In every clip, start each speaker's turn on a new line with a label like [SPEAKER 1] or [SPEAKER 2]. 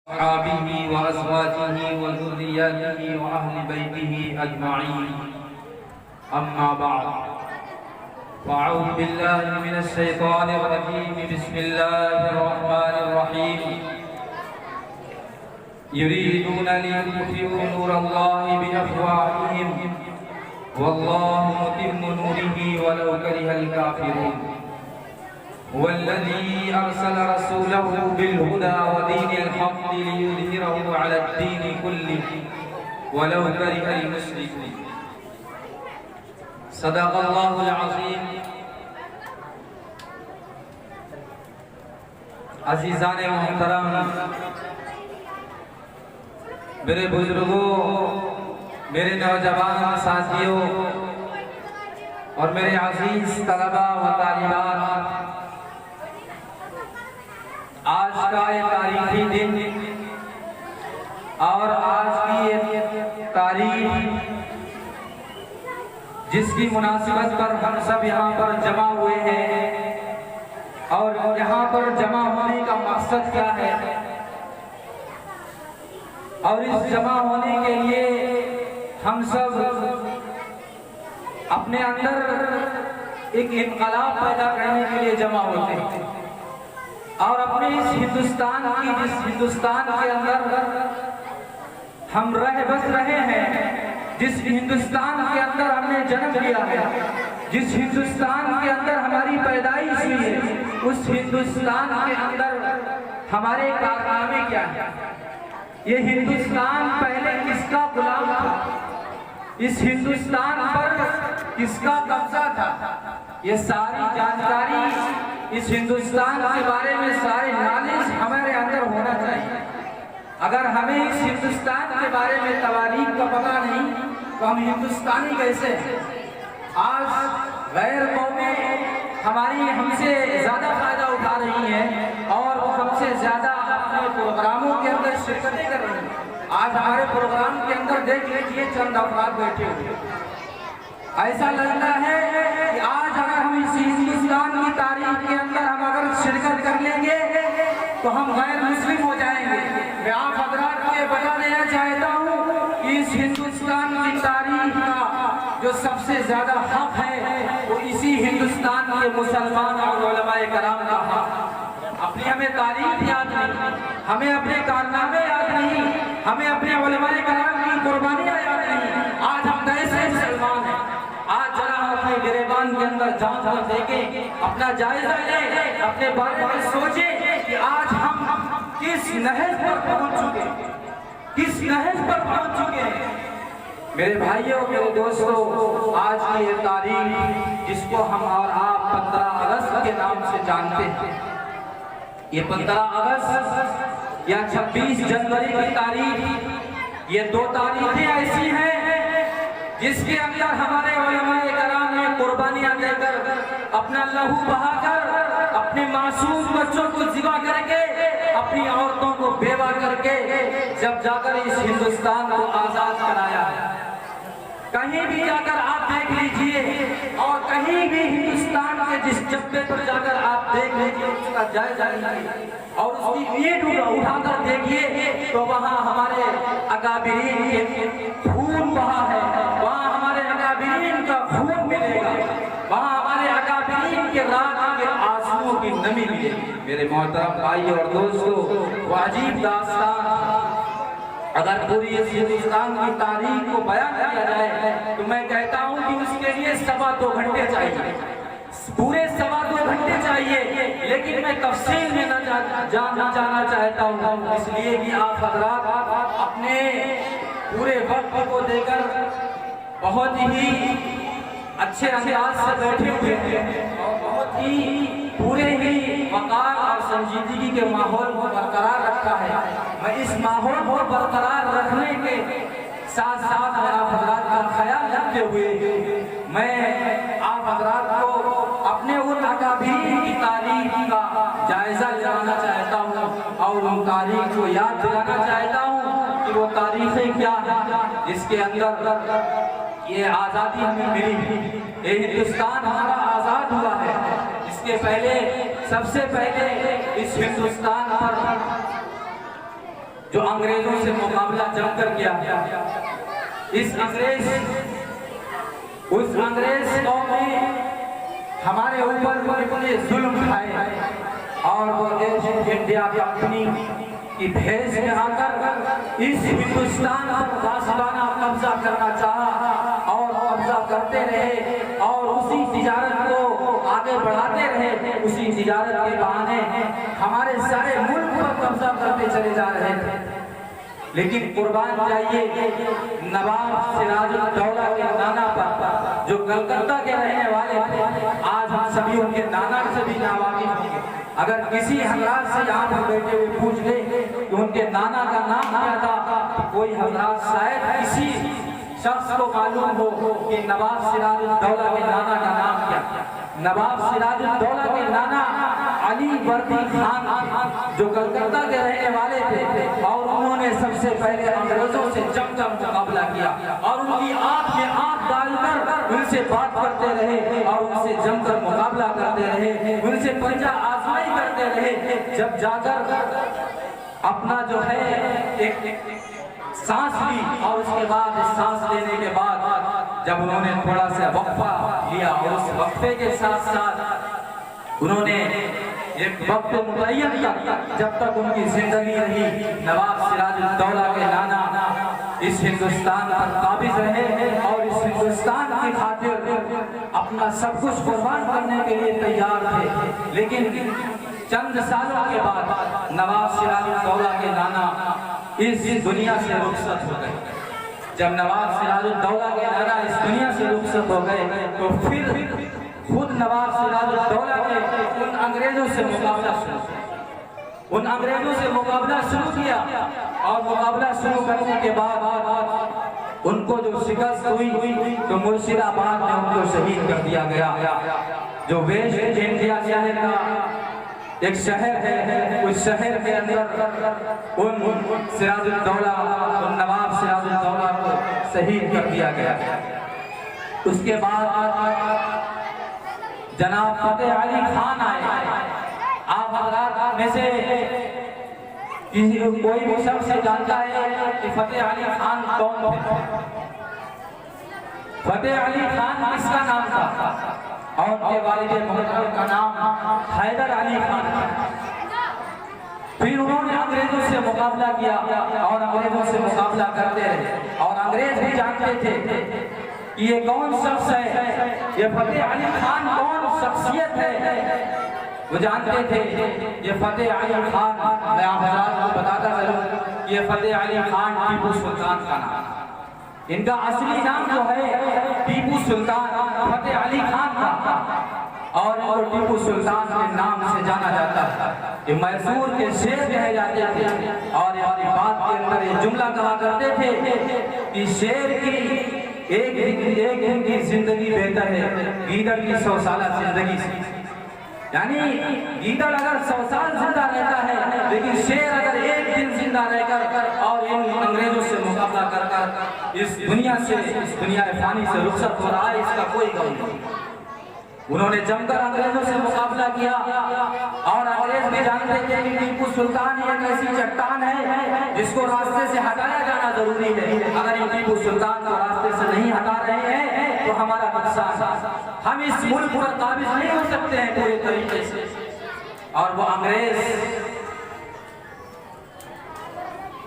[SPEAKER 1] असहाबिही व अज़वाजिही व ज़ुर्रिय्यतिही व अहलि बैतिही अजमईन। अम्मा बअद, फ़अऊज़ु बिल्लाहि मिनश शैतानिर रजीम। बिस्मिल्लाहिर रहमानिर रहीम। युरीदूना लियुत्फ़िऊ नूरल्लाहि बिअफ़वाहिहिम वल्लाहु मुतिम्मु नूरिही वलौ करिहल काफ़िरून। वल्लज़ी अरसल रसूलहु बिलहुदा व दीनिल हक़्क़ लियुज़हिरहु अलद्दीनि कुल्लिहि वलौ करिहल मुश्रिकून। सदक़ल्लाहुल अज़ीम। अज़ीज़ाने मोहतरम, मेरे बुजुर्गों, मेरे नौजवान साथियों और मेरे अज़ीज़ तलबा व तालिबात, आज का ये तारीखी दिन और आज की ये तारीख जिसकी मुनासिबत पर हम सब यहाँ पर जमा हुए हैं, और यहाँ पर जमा होने का मकसद क्या है और इस जमा होने के लिए हम सब अपने अंदर एक इनकलाब पैदा करने के लिए जमा होते हैं और अपने इस हिंदुस्तान की, जिस हिंदुस्तान के अंदर हम रह बस रहे हैं, जिस हिंदुस्तान के अंदर हमने जन्म लिया है, जिस हिंदुस्तान के अंदर हमारी पैदाइश हुई है, उस हिंदुस्तान के अंदर हमारे कारनामे क्या है? ये हिंदुस्तान पहले किसका गुलाम था? इस हिंदुस्तान पर किसका कब्जा था? ये सारी जानकारी, इस हिंदुस्तान के बारे में सारे नॉलेज हमारे अंदर होना चाहिए। अगर हमें इस हिंदुस्तान के बारे में तवारीख का पता नहीं तो हम हिंदुस्तानी कैसे हैं? आज गैर कौमें हमारी हमसे ज़्यादा फायदा उठा रही हैं और वो हमसे ज़्यादा अपने प्रोग्रामों के अंदर शिरकतें कर रही हैं। आज हमारे प्रोग्राम के अंदर देख लीजिए चंद अफराद बैठे हुए। ऐसा लगता है कि आज अगर हम इस हिंदुस्तान की तारीख के अंदर हम अगर शिरकत कर लेंगे तो हम गैर मुस्लिम हो जाएंगे। मैं आप हज़रात को ये बता देना चाहता हूँ कि इस हिंदुस्तान की तारीख का जो सबसे ज़्यादा हक है वो इसी हिंदुस्तान के मुसलमान और उलमाए कराम का हक। अपनी हमें तारीख याद नहीं, हमें अपने कारनामे याद नहीं, हमें अपने उलमाए कराम की कुर्बानियाँ याद नहीं। आज हम कैसे मुसलमान हैं? आज जरा हम अपने गिरेबान के अंदर जांच कर देखें, अपना जायजा लें, अपने बारे में सोचें कि आज हम किस नहज पर पहुंच चुके, किस नहज पर पहुंच चुके हैं। मेरे भाइयों, मेरे दोस्तों, आज की ये तारीख जिसको हम और आप 15 अगस्त के नाम से जानते हैं, ये 15 अगस्त या 26 जनवरी की तारीख, ये दो तारीखें ऐसी हैं जिसके अंदर हमारे उलमाए कराम ने कुर्बानियां देकर, अपना लहू बहाकर, अपने मासूम बच्चों को ज़िबा करके, अपनी औरतों को बेवा करके जब जाकर इस हिंदुस्तान को आज़ाद कराया। कहीं भी जाकर आप देख लीजिए और कहीं भी हिंदुस्तान के जिस जब्बे पर जाकर आप देख लीजिए, उसका जायजा लीजिए और उसकी ईंट उठाकर देखिए तो वहाँ हमारे अकाबिरीन के खून बहा है, वहाँ हमारे अकाबिरीन का खून मिलेगा, वहाँ हमारे अकाबिरीन के रात के आंसुओं की नमी मिलेगी। मेरे मोहतरम भाई और दोस्तों, वो अजीब दास्तान अगर पूरी इस हिंदुस्तान की तारीख को बयान किया जाए तो मैं कहता हूँ कि उसके लिए 2.25 घंटे चाहिए, पूरे 2.25 घंटे चाहिए। लेकिन मैं तफसील में न जाना चाहता हूँ, इसलिए कि आप हज़रात अपने पूरे वक्त को देकर बहुत ही अच्छे अंदाज से बैठे हुए हैं और बहुत ही पूरे ही वक़ार और संजीदगी के माहौल को बरकरार रखा है। मैं इस माहौल को बरकरार रखने के साथ साथ मैं आप हज़रात का ख्याल रखते हुए मैं आप हज़रात को अपने उन अकाबीर की तारीख का जायज़ा लेना चाहता हूँ और उन तारीख को याद दिलाना चाहता हूँ कि वो तारीखें क्या हैं जिसके अंदर ये आज़ादी हमें मिली, ये हिंदुस्तान हमारा आज़ाद हुआ है। इसके पहले, सबसे पहले इस हिंदुस्तान पर जो अंग्रेजों से मुकाबला जमकर किया। उस अंग्रेज कौम ने हमारे ऊपर इतने जुल्म ढाए और वो ईस्ट इंडिया कंपनी की भेष में आकर इस हिंदुस्तान पर गासिबाना कब्जा करना चाहा और कब्जा करते रहे और उसी तिजारत को आगे बढ़ाते रहे। उसी तिजारत के बहाने हमारे सारे मुल्क पर कब्जा करते चले जा रहे थे। लेकिन कुर्बान जाइए नवाब सिराजुद्दौला के नाना पर, जो कलकत्ता के रहने वाले थे। आज हम सभी उनके नाना से भी नावाकिफ होंगे। अगर किसी हजरात से यहाँ पर बैठे हुए पूछ ले कि उनके नाना का नाम क्या था, कोई हजरात शायद किसी शख्स को मालूम हो कि नवाब सिराजुद्दौला के नाना का नाम क्या। नवाब सिराजुद्दौला के नाना अली वर्दी खान, जो कलकत्ता के रहने वाले थे और उन्होंने सबसे पहले अंग्रेजों से जमकर मुकाबला किया और उनकी आंख में आंख डालकर उनसे बात करते रहे और उनसे जमकर मुकाबला करते रहे, उनसे पंजा आजमाई करते रहे। जब जाकर अपना जो है एक सांस ली और उसके बाद सांस लेने के बाद जब उन्होंने थोड़ा सा वक्फा लिया और उस वक्फे के साथ साथ उन्होंने एक वक्त मुतय्यन किया जब तक उनकी जिंदगी रही। नवाब सिराजुद्दौला के नाना इस हिंदुस्तान पर काबिज रहे और इस हिंदुस्तान की खातिर अपना सब कुछ कुर्बान करने के लिए तैयार थे। लेकिन चंद सालों के बाद नवाब सिराजुद्दौला के नाना इस दुनिया से रुखसत हो गए। जब नवाब सिराजुद्दौला के नाना इस दुनिया से रुखसत हो गए तो फिर खुद नवाब सिराजुद्दौला ने उन अंग्रेजों से मुकाबला शुरू किया और मुकाबला शुरू करने के बाद उनको जो शिकस्त हुई तो मुर्शिदाबाद में उनको शहीद कर दिया गया। जो वेस्ट इंडिया का एक शहर है, उस शहर के अंदर उन सिराजुद्दौला नवाब सिराजुद्दौला को शहीद कर दिया गया। उसके बाद जनाब फतेह अली खान आए। आप हज़रात में से कोई भी शख्स जानता है कि फतेह अली खान कौन थे? फतेह अली खान किसका नाम था? और उनके वालिद मोहतरम का नाम हैदर अली खान। फिर उन्होंने अंग्रेजों से मुकाबला किया और अंग्रेजों से मुकाबला करते रहे और अंग्रेज भी जानते थे कि ये कौन शख्स है, ये फतेह अली खान कौन शख्सियत है। वो जानते थे ये फतेह अली खान, मैं आपको बताता चलूं, ये फतेह अली खान टीपू सुल्तान का नाम। इनका असली नाम जो है टीपू सुल्तान फतेह अली खान था और इनको टीपू सुल्तान के नाम से जाना जाता है। ये मैसूर के शेर कहे जाते थे और अपनी बात के अंदर ये जुमला कहा करते थे कि शेर की एक दिन की जिंदगी बेहतर है गीदड़ की 100 साल जिंदगी से। यानी गीदड़ अगर 100 साल जिंदा रहता है लेकिन शेर अगर एक दिन जिंदा रहकर और इन अंग्रेजों से मुकाबला कर इस दुनिया फानी से रुखसत हो रहा है, इसका कोई गम नहीं। उन्होंने जमकर अंग्रेजों से मुकाबला किया और अंग्रेज भी जानते थे कि टीपू सुल्तान एक ऐसी चट्टान है जिसको रास्ते से हटाया जाना जरूरी है। अगर ये टीपू सुल्तान को रास्ते से नहीं हटा रहे हैं तो हमारा नुकसान, हम इस मुल्क पर काबिज नहीं हो सकते हैं पूरे तरीके से। और वो अंग्रेज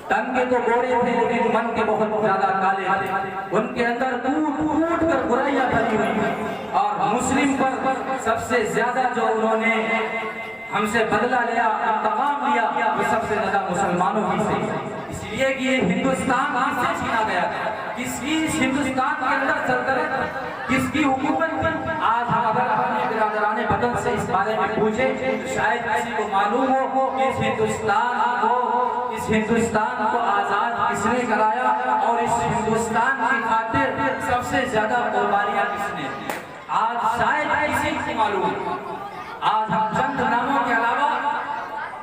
[SPEAKER 1] तन के तो गोरे थे लेकिन मन के बहुत ज्यादा काले थे। उनके अंदर टूट कर बुराइयां भरी हुई और मुस्लिम पर सबसे ज्यादा जो उन्होंने हमसे बदला लिया, इंतकाम लिया, वो सबसे ज्यादा मुसलमानों ही से। इसलिए कि ये हिंदुस्तान किससे छीना गया, किसकी हिंदुस्तान के अंदर सल्तनत, किसकी हुकूमत। आज हम अगर अपने बिरादराने बदन से इस बारे में पूछे तो शायद किसी को मालूम हो इस हिंदुस्तान को आजाद किसने कराया और इस हिंदुस्तान की खातिर सबसे ज्यादा कुर्बानियां किसने दी। आज शायद किसी को मालूम। आज हम चंद नामों के अलावा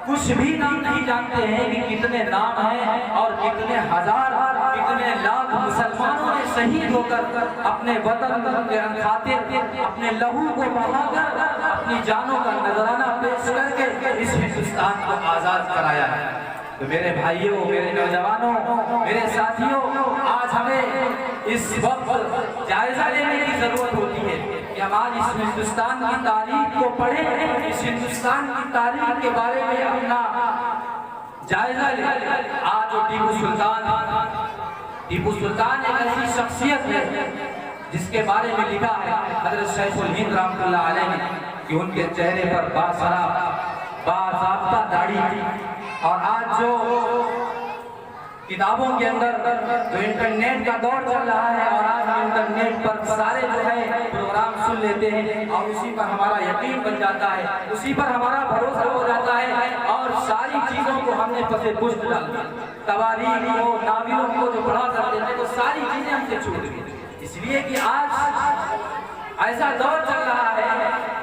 [SPEAKER 1] कुछ भी नाम नहीं जानते हैं कि कितने नाम हैं और कितने हजार कितने लाख मुसलमानों ने शहीद होकर अपने वतन के खातिर अपने लहू को बहाकर अपनी जानों का नजराना पेश करके इस हिंदुस्तान को आजाद कराया है। तो मेरे भाइयों, मेरे नौजवानों, मेरे साथियों, आज हमें इस वक्त जायजा लेने की जरूरत होती है कि हम आज इस हिंदुस्तान की तारीख को पढ़ें, इस हिंदुस्तान की तारीख के बारे में अपना जायजा लें। आज जो टीपू सुल्तान एक ऐसी शख्सियत है जिसके बारे में लिखा है हज़रत शेखुल हिंद रहमतुल्लाह अलैह कि उनके चेहरे पर बाज़ाब्ता दाढ़ी थी। और आज जो किताबों के अंदर जो इंटरनेट का दौर चल रहा है और आज हम इंटरनेट पर सारे जो है प्रोग्राम सुन लेते हैं और उसी पर हमारा यकीन बन जाता है, उसी पर हमारा भरोसा हो जाता है और सारी चीज़ों को हमने पसे पुष्ट डाल दिया। तवारीख को, नाविलों को जो पढ़ा करते थे तो सारी चीज़ें हमसे छूट गई। इसलिए कि आज ऐसा दौर चल रहा है,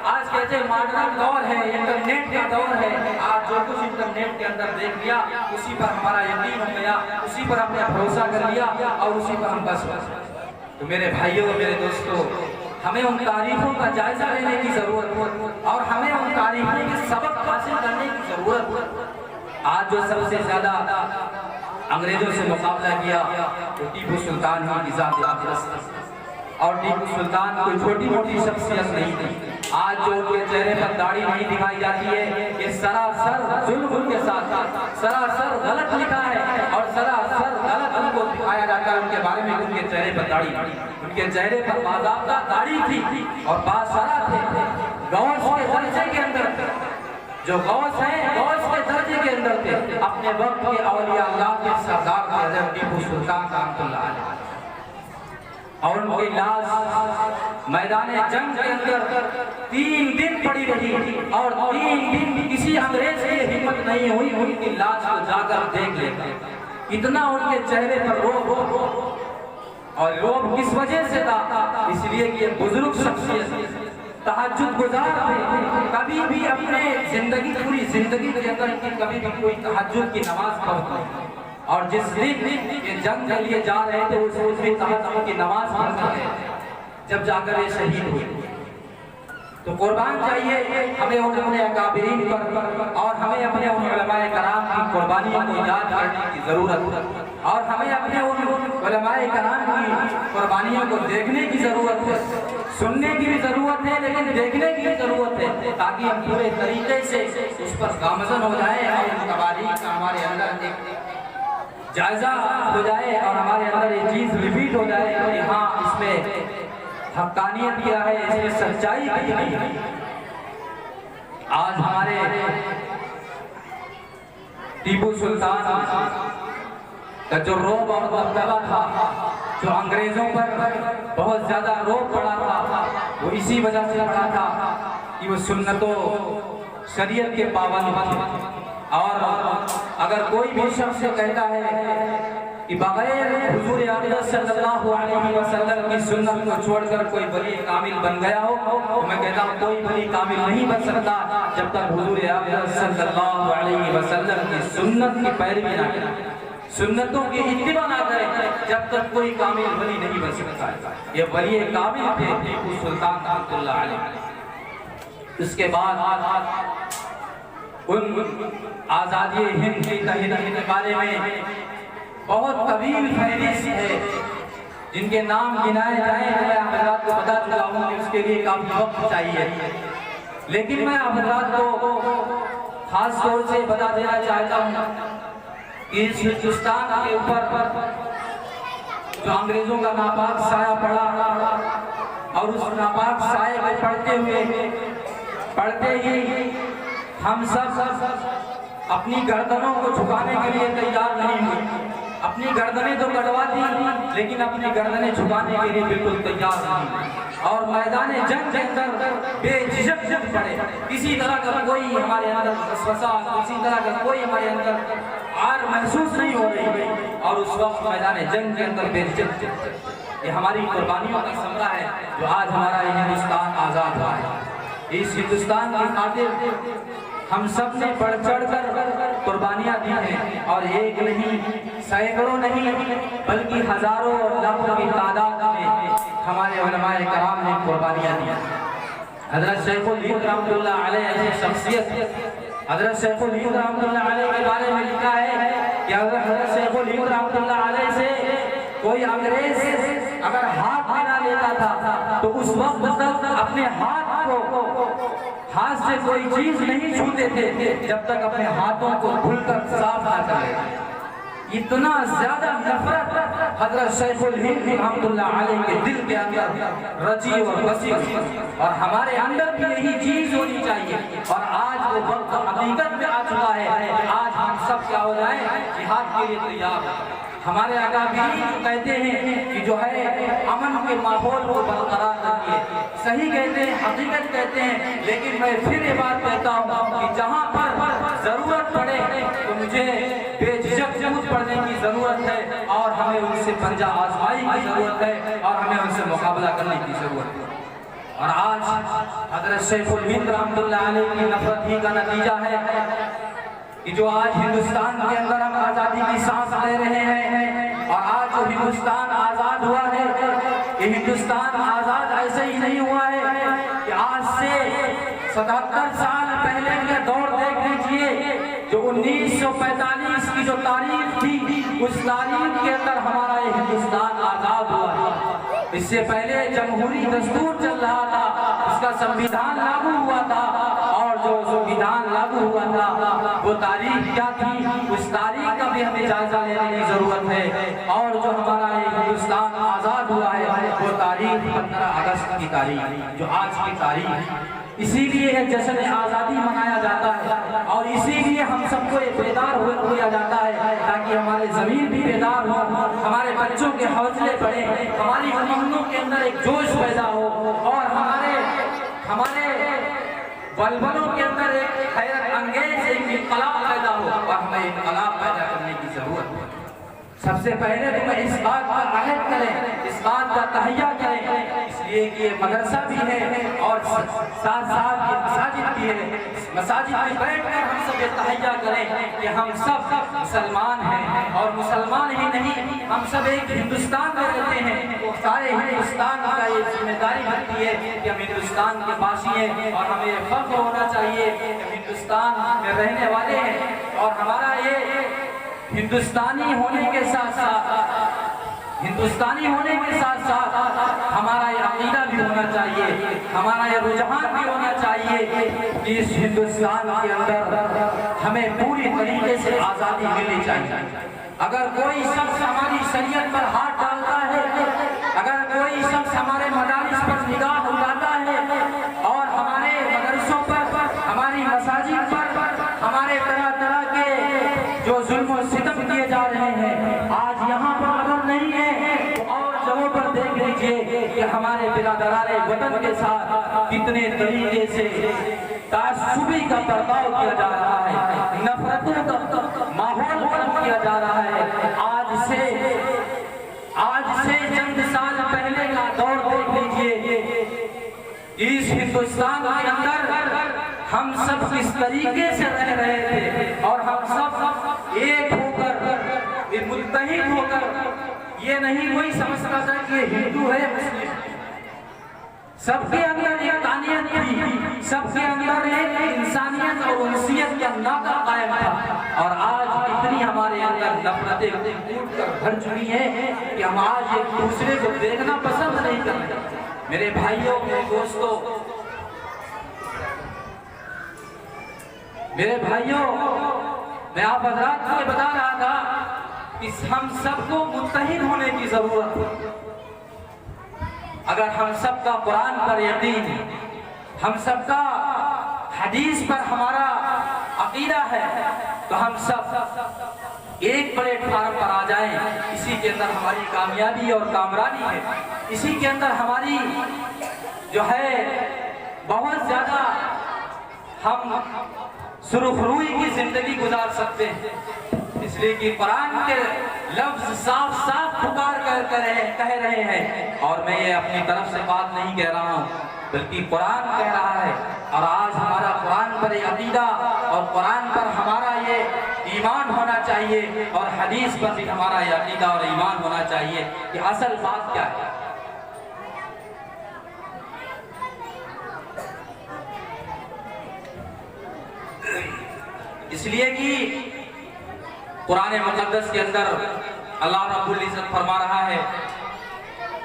[SPEAKER 1] आज कहते मॉडर्न दौर है, इंटरनेट का दौर है। आज जो कुछ इंटरनेट के अंदर देख लिया उसी पर हमारा यकीन हो गया, उसी पर हमने भरोसा कर लिया और उसी पर हम बस। तो मेरे भाइयों, मेरे दोस्तों, हमें उन तारीखों का जायजा लेने की जरूरत और हमें उन तारीखों के सबक हासिल करने की जरूरत। आज जो सबसे ज्यादा अंग्रेजों से मुकाबला किया तो टीपू सुल्तान की ज़ात और टीपू सुल्तान कोई छोटी मोटी शख्सियत नहीं थी। आज जो उनके चेहरे पर दाढ़ी नहीं दिखाई जाती है, ये सरासर जुल्म के साथ सरासर गलत लिखा है और सरासर गलत उनको दिखाया जाता है उनके बारे में। उनके चेहरे पर दाढ़ी, उनके चेहरे पर बाज़ाब्ता दाढ़ी थी और बासरा थे। गौस के दर्जे के अंदर, जो गौस हैं गौस के दर्जे के अंदर थे। अपने वक्त के औलिया अल्लाह के सरदार थे हज़रत टीपू सुल्तान रहमतुल्लाह अलैह। और उनकी लाश मैदान जंग के अंदर 3 दिन पड़ी रही और 3 दिन किसी अंग्रेज की हिम्मत नहीं हुई उनकी लाश को जाकर देख ले। इतना उनके चेहरे पर रोब, और रोब किस वजह से था? इसलिए कि ये बुजुर्ग शख्सियत तहज्जुद गुजार थे। कभी भी अपने जिंदगी, पूरी जिंदगी के अंदर कभी भी कोई तहज्जुद की नमाज पढ़ते नहीं। और जिस दिन ये जंग के लिए जा रहे थे उस दिन तहज्जुद की नमाज पढ़ते थे, जब जाकर ये शहीद हुए। तो कुर्बान चाहिए हमें अपने अकाबिरीन पर और हमें अपने उन उलमाए कराम की कुर्बानियों को याद करने की जरूरत और हमें अपने उन उलमाए कराम की कुर्बानियों को देखने की जरूरत है, सुनने की भी जरूरत है, लेकिन देखने की भी जरूरत है, ताकि हम पूरे तरीके से उस पर गामजन हो जाए और उन तवारीख का हमारे अंदर एक जायजा हो जाए और हमारे अंदर ये चीज रिपीट हो जाए कि हाँ, इसमें हक्कानियत क्या है, इसमें सच्चाई क्या है। आज हमारे टीपू सुल्तान का जो रोब और दबदबा था, जो अंग्रेजों पर बहुत ज्यादा रोब पड़ा था, वो इसी वजह से पड़ा था कि वो सुन्नतों शरीयत के पाबंद थे। और अगर कोई भी शख्स कहता है कि बगैर हुजूर अक़दस सल्लल्लाहु अलैहि वसल्लम की सुन्नत को छोड़कर कोई वली कामिल बन गया हो, तो मैं कहता हूँ कोई वली कामिल नहीं बन सकता जब तक हुजूर अक़दस सल्लल्लाहु अलैहि वसल्लम की सुन्नत की पैरवी ना करे, सुन्नतों की इत्तिबा ना करे, जब तक कोई कामिल वली नहीं बन सकता। ये वली कामिल थे टीपू सुल्तान रहमतुल्लाह अलैह। इसके बाद उन आज़ादी हिंद की तहरीक के बारे में बहुत तवील फहरिस्त है, जिनके नाम गिनाए जाए तो मैं आप हज़रात को बता चुका हूँ कि उसके लिए काफ़ी वक्त चाहिए, लेकिन मैं आप हज़रात को खास तौर से बता देना चाहता हूँ कि इस हिंदुस्तान के ऊपर जो अंग्रेजों का नापाक साया पड़ा और उस नापाक साये को पढ़ते ही हम सब अपनी गर्दनों को झुकाने के लिए तैयार नहीं हुए। अपनी गर्दनें तो कटवा दी, लेकिन अपनी गर्दनें झुकाने के लिए बिल्कुल तैयार नहीं। और मैदान जंग के अंदर बेझिझक जंग पड़े, किसी तरह का कोई हमारे अंदर वसवसा, किसी तरह का कोई हमारे अंदर आर महसूस नहीं हो रही। और उस वक्त मैदान जंग के अंदर बेझिझक, ये हमारी कुर्बानियों का समरा है जो आज हमारा ये हिंदुस्तान आज़ाद हुआ है। इस हिंदुस्तान की खातिर हम सब ने बढ़ चढ़ कर कुर्बानियाँ दी हैं, और एक नहीं, सैकड़ों नहीं, बल्कि हजारों और लाखों की तादाद में हमारे उलमाए कराम ने कुर्बानियाँ दी। हज़रत शेखुल हिंद रहमतुल्लाह अलैह ऐसी शख्सियत हजरत शेखुल हिंद रहमतुल्लाह अलैह के बारे में लिखा है कि हजरत शेखुल हिंद रहमतुल्लाह अलैह से कोई अंग्रेज अगर हाथ मिला लेता था तो उस वक्त तक अपने हाथ से कोई चीज नहीं छूते थे जब तक अपने हाथों को धुलकर साफ ना करे। इतना ज्यादा नफरत हजरत शेखुल हिंद रहमतुल्लाह अलैह के दिल के अंदर रची और बसी और हमारे अंदर भी यही चीज होनी चाहिए। और आज वो वक्त हकीकत में आ चुका है, आज हम सब क्या हो जाए जिहाद के लिए तैयार। हमारे अकाबीर जो कहते हैं कि जो है अमन के माहौल को बरकरार रखिए, सही कहते हैं, हकीकत कहते हैं। लेकिन मैं फिर ये बात कहता हूँ कि जहाँ पर जरूरत पड़े तो मुझे बेझिझक जूझ पड़ने की जरूरत है और हमें उनसे पंजा आजमाई की जरूरत है और हमें उनसे मुकाबला करने की जरूरत है। और आज हजरत शेखुल हिंद रहमतुल्लाह अलैह की नफरत ही का नतीजा है कि जो आज हिंदुस्तान के अंदर हम आजादी की सांस ले रहे हैं और आज जो हिंदुस्तान आजाद हुआ है, ये हिंदुस्तान आजाद ऐसे ही नहीं हुआ है कि आज से 77 साल पहले का दौर देख लीजिए। जो 1945 की जो तारीख थी उस तारीख के अंदर हमारा ये हिंदुस्तान आजाद हुआ है। इससे पहले जमहूरी दस्तूर चल रहा था, उसका संविधान लागू हुआ था और जो संविधान लागू हुआ था वो तारीख क्या थी, उस तारीख का भी हमें जायजा लेने की जरूरत है। और जो हमारा ये हिंदुस्तान आजाद हुआ है वो तारीख 15 अगस्त की तारीख, जो आज की तारीख। इसीलिए जश्न आज़ादी मनाया जाता है और इसीलिए हम सबको बेदार किया जाता है ताकि हमारे ज़मीन भी बेदार हो, हमारे बच्चों के हौसले बढ़े, हमारी उमंगों के अंदर एक जोश पैदा हो और हमारे बलबलों के अंदर एक हैरत अंगेज एक इनकलाब पैदा हो और हमें इनकलाब पैदा करने की जरूरत है। सबसे पहले तो मैं इस बात का अहद करें, इस बात का तहैया करें, इसलिए कि ये मदरसा भी है और साथ साथ ये मसाजिद भी है। मसाजिद में बैठकर हम सब ये तहैया करें कि हम सब मुसलमान हैं और मुसलमान ही नहीं, हम सब एक हिंदुस्तान में रहते हैं तो सारे हिंदुस्तान का ये जिम्मेदारी बनती है कि हम हिंदुस्तान के वासी हैं और हमें फख्र होना चाहिए कि हिंदुस्तान में रहने वाले हैं। और हमारा ये हिंदुस्तानी होने के साथ साथ हमारा ये अकीदा भी होना चाहिए, हमारा ये रुझान भी होना चाहिए कि इस हिंदुस्तान के अंदर हमें पूरी तरीके से आज़ादी मिलनी चाहिए। अगर कोई शख्स हमारी शरीयत पर हाथ डालता है, अगर कोई शख्स हमारे मदारिस पर निगाह उठाता है और हमारे मदरसों पर, हमारी मसाजिद पर, हमारे तरह तरह के जो जुल्म और सितम किए जा रहे हैं, आज यहाँ पर अगर नहीं है तो और जगहों पर देख लीजिए कि हमारे बिरादराने वतन के साथ कितने तरीके से तासुबी का बर्ताव किया जा रहा है, नफरतों का माहौल बंद किया जा रहा है। आज से चंद साल पहले का दौर देख लीजिए, इस हिंदुस्तान के अंदर हम सब किस तरीके से रह रहे थे और हम सब एक होकर, मुत्तहिद होकर, ये नहीं कोई समझता था कि ये हिंदू है मुस्लिम, सबके अंदर एक तानियत थी, सबके अंदर एक इंसानियत और उनसियत का नाता कायम था। और आज इतनी हमारे अंदर नफरतें कूट कर भर चुकी हैं कि हम आज एक दूसरे को देखना पसंद नहीं करते। मेरे भाइयों, मेरे दोस्तों, मेरे भाइयों, मैं आप हज़रात को ये बता रहा था कि हम सबको मुत्तहिद होने की जरूरत है। अगर हम सबका कुरान पर यकीन, हम सबका हदीस पर हमारा अकीदा है तो हम सब एक प्लेटफार्म पर आ जाएं। इसी के अंदर हमारी कामयाबी और कामरानी है, इसी के अंदर हमारी जो है बहुत ज्यादा हम सुरखरुई की जिंदगी गुजार सकते हैं। इसलिए कि कुरान के लफ्ज साफ साफ पुकार कर कह रहे हैं और मैं ये अपनी तरफ से बात नहीं कह रहा हूँ बल्कि कुरान कह रहा है। और आज हमारा कुरान पर अकीदा और कुरान पर हमारा ये ईमान होना चाहिए और हदीस पर भी हमारा ये अकीदा और ईमान होना चाहिए कि असल बात क्या है। इसलिए कि कुरान मुक़द्दस के अंदर अल्लाह रब्बुल इज़्ज़त फरमा रहा है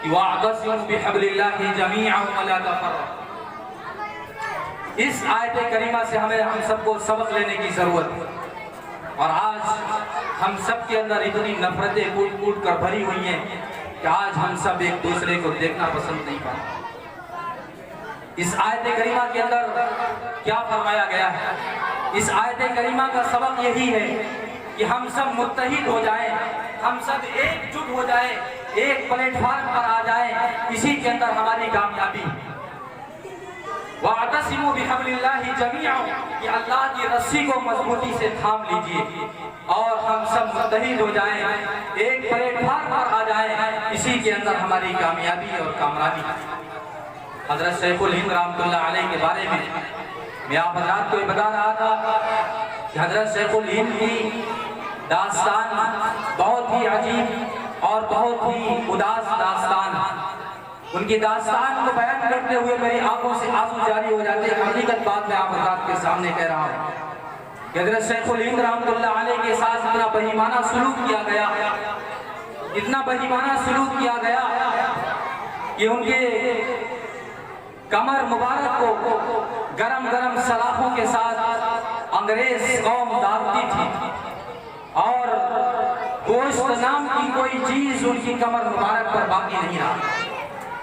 [SPEAKER 1] कि वअतसिमू बिहब्लिल्लाहि जमीअन वला तफर्रक़ू। इस आयत करीमा से हम सबको सबक लेने की जरूरत है। और आज हम सब के अंदर इतनी नफरतें कूट कूट कर भरी हुई हैं कि आज हम सब एक दूसरे को देखना पसंद नहीं करते। इस आयत करीमा के अंदर क्या फरमाया गया है? इस आयत करीमा का सबक यही है कि हम सब मुत्तहिद हो जाएं, हम सब एकजुट हो जाएं, एक प्लेटफॉर्म पर आ जाएं, इसी के अंदर हमारी कामयाबी। वअतसिमू बिहब्लिल्लाहि जमीअन, कि अल्लाह की रस्सी को मजबूती से थाम लीजिए और हम सब मुत्तहिद हो जाएं, एक प्लेटफॉर्म पर आ जाएं, इसी के अंदर हमारी कामयाबी और कामरानी। हजरत शेखुल हिंद रहमतुल्लाह अलैह के बारे में मैं आप हज़रात को बता रहा था कि हजरत शेखुल हिंद की दास्तान बहुत ही अजीब और बहुत ही उदास दास्तान। उनकी दास्तान को बयान करते हुए मेरी आंखों से आंसू जारी हो जाते हैं। हकीकत बात मैं आप हज़रात के सामने कह रहा हूँ कि हजरत शेखुल हिंद रहमतुल्लाह अलैह के साथ इतना बेईमाना सलूक किया गया, इतना बेईमाना सलूक किया गया कि उनके कमर मुबारक को गरम गरम सलाखों के साथ अंग्रेज कौम दागती थी और गोश्त नाम की कोई चीज उनकी कमर मुबारक पर बाकी नहीं रहा,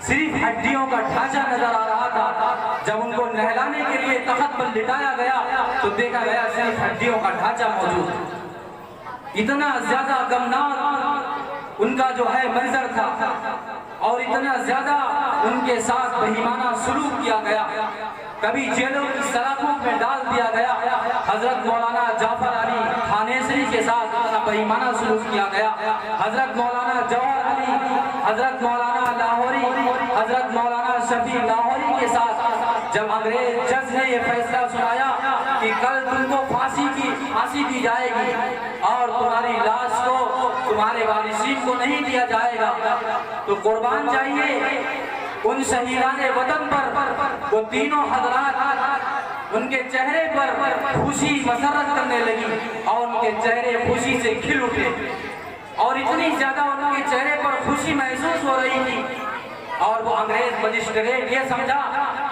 [SPEAKER 1] सिर्फ हड्डियों का ढांचा नजर आ रहा था। जब उनको नहलाने के लिए तख्त पर लिटाया गया तो देखा गया सिर्फ हड्डियों का ढांचा मौजूद। इतना ज्यादा गमनाक उनका जो है मंजर था और इतना ज्यादा उनके साथ बेईमाना सलूक किया गया। कभी जेलों की सलाखों में डाल दिया गया। हजरत मौलाना जाफर अली थानेसरी के साथ इतना बेईमाना सलूक किया गया। हजरत मौलाना जवाहर अली, हजरत मौलाना लाहौरी, हजरत मौलाना शफी लाहौरी के साथ जब अंग्रेज जज ने यह फैसला सुनाया कि कल तुमको फांसी दी जाएगी और तुम्हारी लाश को तुम्हारे वारिसीन को नहीं दिया जाएगा, तो कुर्बान जाइए उन शहीदाने वतन पर। वो तीनों हजरात उनके चेहरे पर खुशी मसरत करने लगी और उनके चेहरे खुशी से खिल उठे और इतनी ज्यादा उनके चेहरे पर खुशी महसूस हो रही थी। और वो अंग्रेज मजिस्ट्रेट ये समझा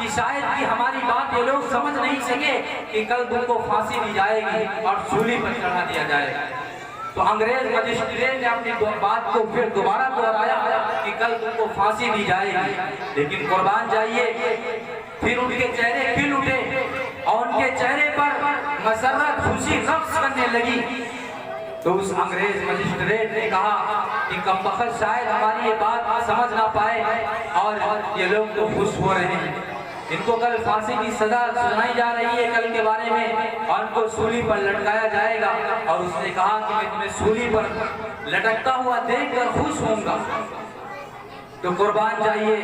[SPEAKER 1] कि शायद कि हमारी बात ये लोग समझ नहीं सके कि कल तुमको फांसी दी जाएगी और सूली पर चढ़ा दिया जाएगा। तो अंग्रेज मजिस्ट्रेट ने अपनी बात को फिर दोबारा दोहराया कि कल तुमको फांसी दी जाएगी, लेकिन कुर्बान जाइए। फिर उनके चेहरे खिल उठे और उनके चेहरे पर मसरत खुशी रक्स करने लगी। तो उस अंग्रेज मजिस्ट्रेट ने कहा कि कमबख्त शायद हमारी ये बात समझ ना पाए और ये लोग तो खुश हो रहे हैं, इनको कल फांसी की सजा सुनाई जा रही है कल के बारे में और उनको सूली पर लटकाया जाएगा। और उसने कहा कि मैं तुम्हें सूली पर लटकता हुआ देखकर खुश होऊंगा। तो कुर्बान जाइए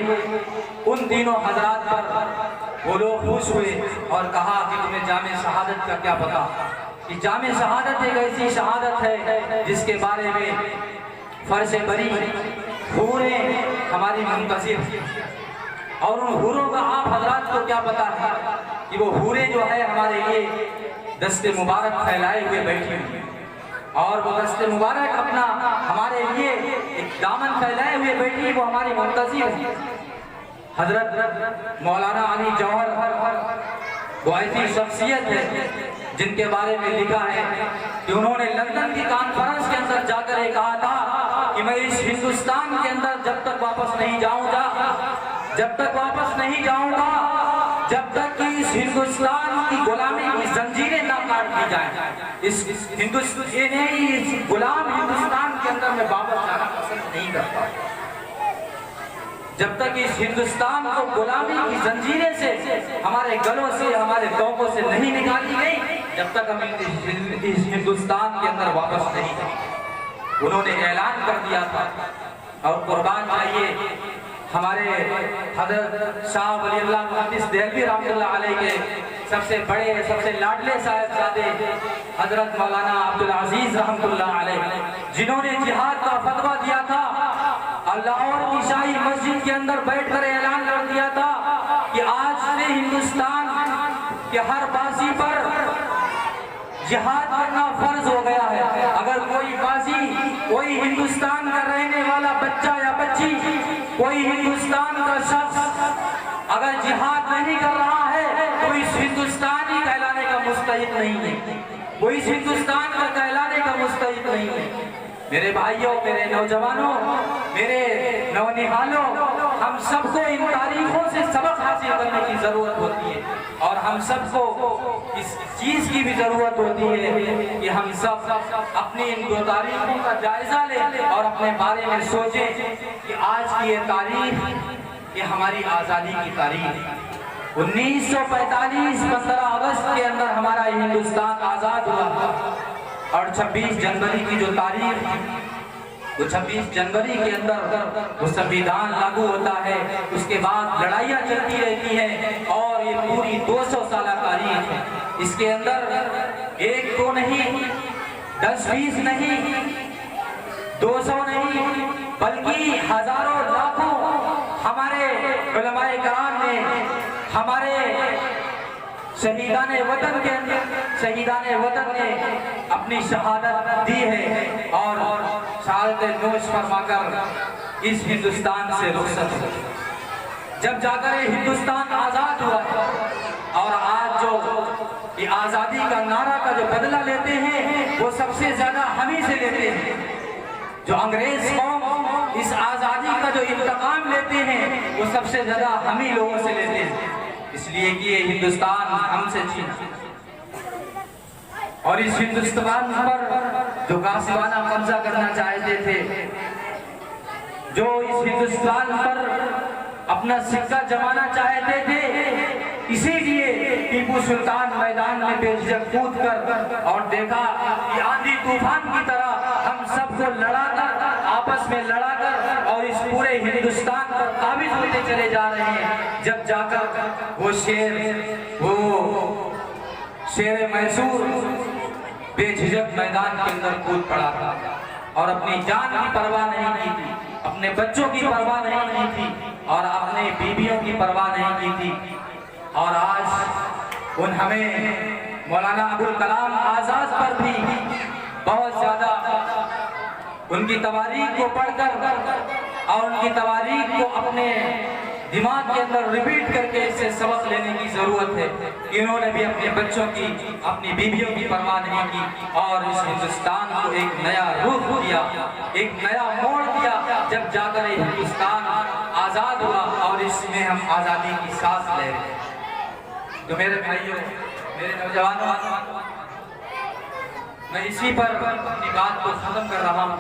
[SPEAKER 1] उन तीनों हजरात पर वो लोग खुश हुए और कहा कि तुम्हें जामे शहादत का क्या पता, कि जामे शहादत एक ऐसी शहादत है जिसके बारे में फर्श बरी हूरें हमारी मुंतज़िर, और उन हूरों का आप हजरात को क्या पता है कि वो हूरें जो है हमारे लिए दस्ते मुबारक फैलाए हुए बैठी हुई और वो दस्ते मुबारक अपना हमारे लिए एक दामन फैलाए हुए बैठी, वो हमारी मुंतज़िर है। हजरत मौलाना अली जौहर वो ऐसी शख्सियत है जिनके बारे में लिखा है कि उन्होंने लंदन की कॉन्फ्रेंस के अंदर जाकर ये कहा था कि मैं इस हिंदुस्तान के अंदर जब तक वापस नहीं जाऊंगा, जब तक वापस नहीं जाऊंगा, जब तक कि इस हिंदुस्तान की गुलामी की जंजीरें ना काट दी जाए, इस गुलाम हिंदुस्तान के अंदर मैं वापस जाना पसंद नहीं करता। जब तक इस हिंदुस्तान को गुलामी की जंजीरें से हमारे गलों से हमारे तोपों से नहीं निकाली गई, जब तक हम इस हिंदुस्तान के अंदर वापस नहीं गए। उन्होंने ऐलान कर दिया था। और कुर्बान जाइए हमारे हज़रत शाह वली अल्लाह मुहद्दिस देहलवी रहमतुल्लाह अलैह के सबसे बड़े सबसे लाडले साहिबजादे हजरत मौलाना अब्दुल अजीज रहमतुल्लाह अलैह, जिन्होंने जिहाद का फतवा दिया था, लाहौर की शाही मस्जिद के अंदर बैठकर ऐलान कर दिया था कि आज से हिंदुस्तान के हर बासी पर जिहाद करना फर्ज हो गया है। अगर कोई बाजी, कोई हिंदुस्तान का रहने वाला बच्चा या बच्ची, कोई हिंदुस्तान का शख्स अगर जिहाद नहीं कर रहा है तो इस हिंदुस्तानी कहलाने का मुस्तहिक नहीं है, वो इस हिंदुस्तान का कहलाने का मुस्तहिक नहीं है। मेरे भाइयों, मेरे नौजवानों, मेरे नौनिहालों, हम सबको इन तारीखों से सबक हासिल करने की जरूरत होती है और हम सबको इस चीज की भी जरूरत होती है कि हम सब अपनी इन 2 तारीखों का जायजा लें और अपने बारे में सोचें कि आज की ये तारीख ये हमारी आज़ादी की तारीख 1945 15 अगस्त के अंदर हमारा हिंदुस्तान आज़ाद हुआ और 26 जनवरी की जो तारीख वो 26 जनवरी के अंदर वो संविधान लागू होता है। उसके बाद लड़ाइयाँ चलती रहती हैं और ये पूरी 200 साल तारीख है। इसके अंदर 1 2 नहीं, 10 20 नहीं, 200 नहीं, बल्कि हजारों लाखों हमारे उलमाए कराम ने, हमारे शहीदाने वतन ने अपनी शहादत दी है और शहादत नोश फरमाकर इस हिंदुस्तान से रुखसत हुए। जब जाकर हिंदुस्तान आज़ाद हुआ और आज जो ये आज़ादी का नारा का जो बदला लेते हैं वो सबसे ज्यादा हम ही से लेते हैं। जो अंग्रेज कौम इस आज़ादी का जो इंतकाम लेते हैं वो सबसे ज्यादा हम ही लोगों से लेते हैं, इसलिए कि ये हिंदुस्तान हमसे छीना और इस हिंदुस्तान पर जो गासिबाना कब्जा करना चाहते थे, जो इस हिंदुस्तान पर अपना सिक्का जमाना चाहते थे, इसीलिए टीपू सुल्तान मैदान में बेझिझक कूद कर और देखा कि आंधी तूफान की तरह हम सबको लड़ाकर, आपस में लड़ाकर और इस पूरे हिंदुस्तान पर काबिज होते चले जा रहे हैं। जब जाकर वो शेर मैसूर बेझिझक मैदान के अंदर कूद पड़ा था और अपनी जान की परवाह नहीं की थी, अपने बच्चों की परवाह नहीं की थी और अपने बीवियों की परवाह नहीं की थी। और आज हमें मौलाना अबुल कलाम आजाद पर भी बहुत ज्यादा उनकी तवारीख को पढ़कर और उनकी तवारीख को अपने दिमाग के अंदर रिपीट करके इससे सबक लेने की जरूरत है। इन्होंने भी अपने बच्चों की, अपनी बीवियों की परवाह नहीं की और इस हिंदुस्तान को एक नया रूप दिया, एक नया मोड़ दिया। जब जाकर हिंदुस्तान आजाद हुआ और इसमें हम आजादी की सांस ले रहे हैं। तो मेरे भाइयों, मेरे नौजवानों, मैं इसी पर अपनी बात को खत्म कर रहा हूँ,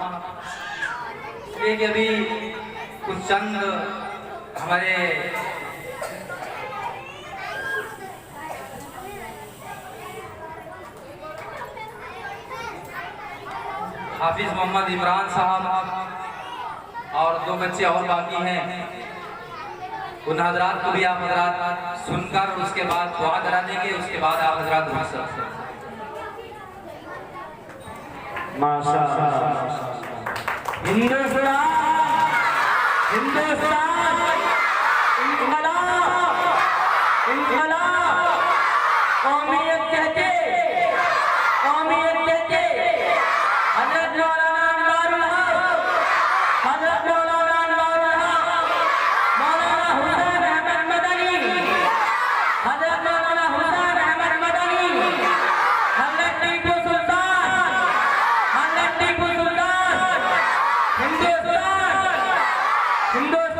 [SPEAKER 1] इसलिए कि अभी कुछ चंद हमारे हाफिज मोहम्मद इमरान साहब और 2 बच्चे और बाकी हैं, उन हजरात को भी आप हजरात सुनकर उसके बाद दुआ करा देंगे। उसके बाद आप हजरात
[SPEAKER 2] माशाअल्लाह। हिंदुस्तान हिंदुस्तान इंकलाब इंकलाब, कौमियत कहते हजरत मौलाना अनवारुल हक, हजरत मौलाना अनवारुल हक, मौलाना हुसैन अहमद मदनी, हजरत मौलाना हुसैन अहमद मदनी, हजरत टीपू सुल्तान, हिंदुस्तान हिंदुस्तान।